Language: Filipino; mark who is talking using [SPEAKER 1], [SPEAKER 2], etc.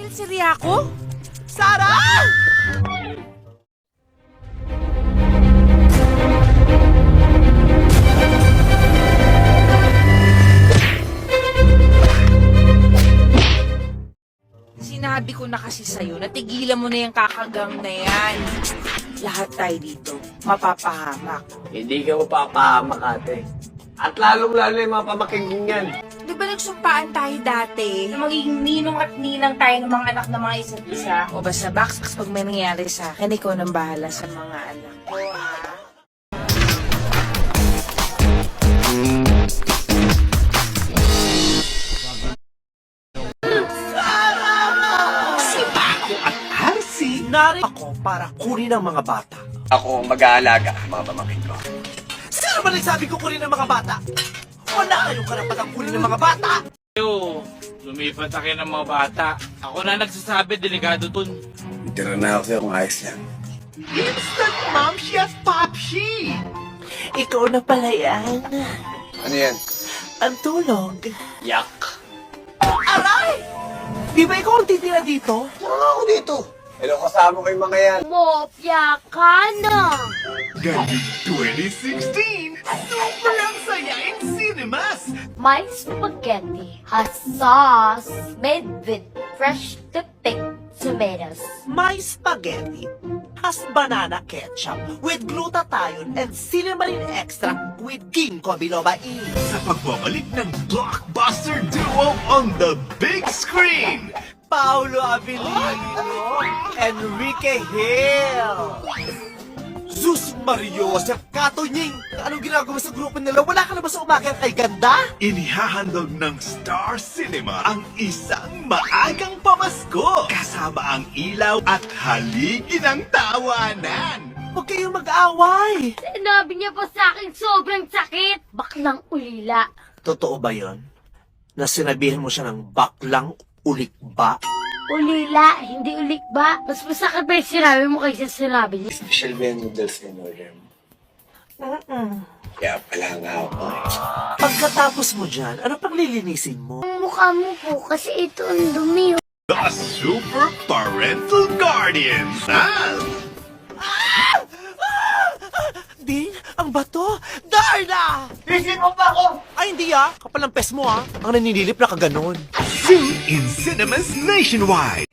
[SPEAKER 1] Si Riako?
[SPEAKER 2] Sara!
[SPEAKER 1] Sinabi ko na kasi sa'yo, natigilan mo na yung kakagang na yan. Lahat tayo dito, mapapahamak.
[SPEAKER 3] Hindi ka mapapahamak, ate. At lalong-lalo yung mga pamaking yan.
[SPEAKER 1] Di ba nagsumpaan tayo dati na magiging ninong at ninang tayo ng mga anak ng mga isa't isa? O basta baksak pag may nangyari sa akin, ikaw nang bahala sa mga anak ko, ha?
[SPEAKER 2] Narito ako para kunin ang mga bata.
[SPEAKER 3] Ako ang mag-aalaga, mga pamaking ko.
[SPEAKER 2] Sino ba nagsabi ko kunin ang mga bata? Wala kayong karapatang kunin ang mga bata!
[SPEAKER 4] Lumipat sa ng mga bata. Ako na nagsasabi, delikado dun.
[SPEAKER 3] Tira na ako sa'yo kung ayos lang.
[SPEAKER 2] Instant Momshi at Popshi! Ikaw na pala yan.
[SPEAKER 3] Ano yan?
[SPEAKER 2] Ang tulog.
[SPEAKER 3] Yak.
[SPEAKER 2] Aray! Di ba ikaw ang titira dito?
[SPEAKER 3] Tara nga ako dito. Hello, kasama ko yung mga yan.
[SPEAKER 5] Mopya ka na!
[SPEAKER 6] Gandhi 2016! Super ang saya in cinemas!
[SPEAKER 5] My spaghetti has sauce made with fresh to picked tomatoes.
[SPEAKER 2] My spaghetti has banana ketchup with glutathione and cinnamon extract with ginkgo biloba E.
[SPEAKER 6] Sa pagbabalik ng blockbuster duo on the big screen!
[SPEAKER 2] Paolo Abilino, Enrique Hill. Sus Mario, Sir Kato Nying, anong ginagawa sa grupo nila? Wala ka na ba sa umakyat kay ganda?
[SPEAKER 6] Inihahandog ng Star Cinema ang isang maagang pamasko kasama ang ilaw at haligi ng tawanan.
[SPEAKER 2] Huwag kayong mag-away.
[SPEAKER 5] Sinabi niya pa sa akin sobrang sakit. Baklang ulila.
[SPEAKER 2] Totoo ba yon? Na sinabihan mo siya ng baklang ulikba?
[SPEAKER 5] Ulila, hindi ulik ba? Mas masakit ba yung sinabi mo kaysa sinabi niya?
[SPEAKER 3] Special ba yung noodles in order mo? Kaya pala nga ako eh.
[SPEAKER 2] Pagkatapos mo dyan, ano pang lilinisin mo?
[SPEAKER 5] Ang mukha mo po kasi ito ang dumi.
[SPEAKER 6] The Super Parental Guardians!
[SPEAKER 2] Ding, ang bato! Darna!
[SPEAKER 3] Isin mo pa ako!
[SPEAKER 2] Ay, hindi Kapal ang pes mo Ang naninilip na kaganon.
[SPEAKER 6] Soon in cinemas nationwide!